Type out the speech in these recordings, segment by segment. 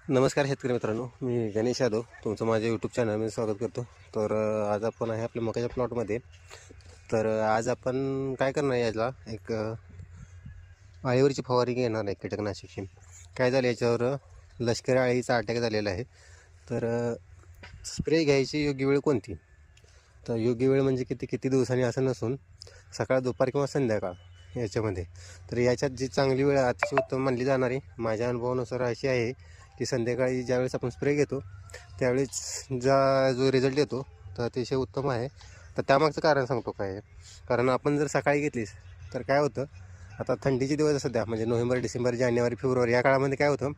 नमस्कार शेतकरी मित्रांनो, मी गणेश यादव तुमचं माझ्या यूट्यूब चॅनलमध्ये स्वागत करतो. तर आज आपण आहे आपल्या मकाच्या प्लॉटमध्ये. तर आज आपण काय करणार आहे, याला एक अळीवरची फवारणी घेणार आहे कीटकनाशकची. काय झालं, याच्यावर लष्करी अळीचा अटॅक झालेला आहे. तर स्प्रे घ्यायची योग्य वेळ कोणती? तर योग्य वेळ म्हणजे किती दिवसांनी असं नसून सकाळ, दुपार किंवा संध्याकाळ याच्यामध्ये. तर याच्यात जी चांगली वेळ अतिशय उत्तम मानली जाणारी माझ्या अनुभवानुसार अशी आहे की संध्याकाळी ज्यावेळेस आपण स्प्रे घेतो त्यावेळेस जो रिझल्ट येतो तो अतिशय उत्तम आहे. तर त्यामागचं कारण सांगतो काय आहे. कारण आपण जर सकाळी घेतलीस तर काय होतं, आता थंडीचे दिवस सध्या म्हणजे नोव्हेंबर, डिसेंबर, जानेवारी, फेब्रुवारी या काळामध्ये काय होतं,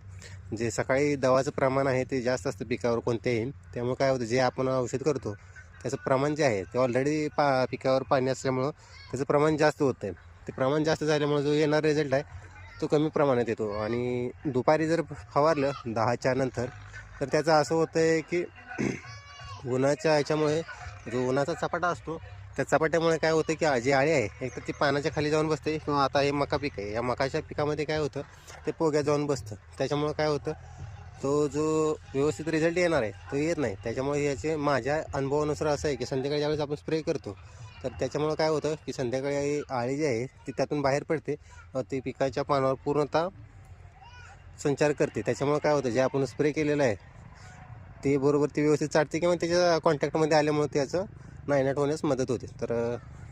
जे सकाळी दवाचं प्रमाण आहे ते जास्त असतं पिकावर कोणत्याही. त्यामुळे काय होतं, जे आपण औषध करतो त्याचं प्रमाण जे आहे ते ऑलरेडी पिकावर पाणी असल्यामुळं त्याचं प्रमाण जास्त होतं आहे. ते प्रमाण जास्त झाल्यामुळे जो येणारा रिझल्ट आहे तो कमी प्रमाणात येतो. आणि दुपारी जर फवारलं 10च्या नंतर तर त्याचं असं होतं आहे की उन्हाच्या ह्याच्यामुळे जो उन्हाचा चपाटा असतो त्या चपाट्यामुळे काय होतं की जी आळी आहे एक तर ती पानाच्या खाली जाऊन बसते, किंवा आता हे मका पीक आहे, या मकाच्या पिकामध्ये काय होतं ते पोग्यात जाऊन बसतं. त्याच्यामुळं काय होतं, तो जो व्यवस्थित रिझल्ट येणार आहे तो येत नाही. त्याच्यामुळे याचे माझ्या अनुभवानुसार असं आहे की संध्याकाळी ज्यावेळेस आपण स्प्रे करतो तर त्याच्यामुळं काय होतं की संध्याकाळी आळी जी आहे ती त्यातून बाहेर पडते, ती पिकाच्या पानावर पूर्णतः संचार करते. त्याच्यामुळं काय होतं, जे आपण स्प्रे केलेलं आहे ते बरोबर ते व्यवस्थित चाटते, किंवा त्याच्या कॉन्टॅक्टमध्ये आल्यामुळे त्याचं नायनाट होण्यास मदत होते. तर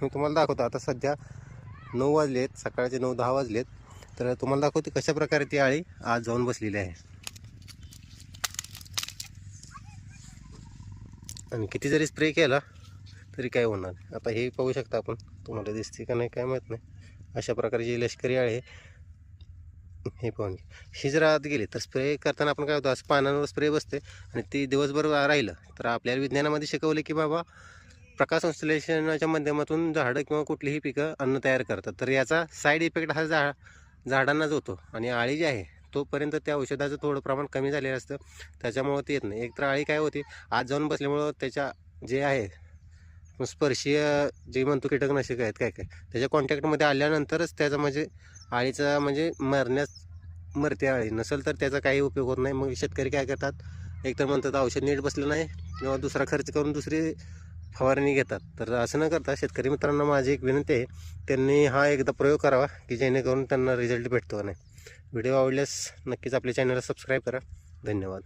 मी तुम्हाला दाखवतो. आता सध्या 9 वाजले आहेत, सकाळचे 9-10 वाजले आहेत. तर तुम्हाला दाखवते कशा प्रकारे ती आळी आज जाऊन बसलेली आहे. आणि किती जरी स्प्रे केला तरी काय होणार. आता हे पाहू शकता आपण, तुम्हाला दिसते का नाही काय माहीत नाही. अशा प्रकारची लष्करी आळी हे पाहून ही जर आत गेली तर स्प्रे करताना आपण काय होतं, असं पानांवर स्प्रे बसते आणि ती दिवसभर राहिलं तर आपल्याला विज्ञानामध्ये शिकवलं की बाबा प्रकाशसंश्लेषणाच्या माध्यमातून झाडं किंवा कुठलीही पिकं अन्न तयार करतात. तर याचा साईड इफेक्ट हा झाडांनाच होतो. आणि आळी जी आहे तोपर्यंत त्या औषधाचं थोडं प्रमाण कमी झालेलं असतं, त्याच्यामुळं ते येत नाही. एकतर आळी काय होती, आत जाऊन बसल्यामुळं त्याच्या जे आहे स्पर्शीय जे म्हणतो कीटकनाशक आहेत काय काय त्याच्या कॉन्टॅक्टमध्ये आल्यानंतरच त्याचा म्हणजे आळीचा म्हणजे मरते. आळी नसेल तर त्याचा काही उपयोग होत नाही. मग शेतकरी काय करतात, एकतर म्हणतात औषध नीट बसलं नाही, किंवा दुसरा खर्च करून दुसरी फवारणी घेतात. तर असं न करता शेतकरी मित्रांना माझी एक विनंती आहे, त्यांनी हा एकदा प्रयोग करावा की जेणेकरून त्यांना रिझल्ट भेटतो. नाही व्हिडिओ आवडल्यास नक्कीच आपल्या चॅनलला सबस्क्राईब करा. धन्यवाद.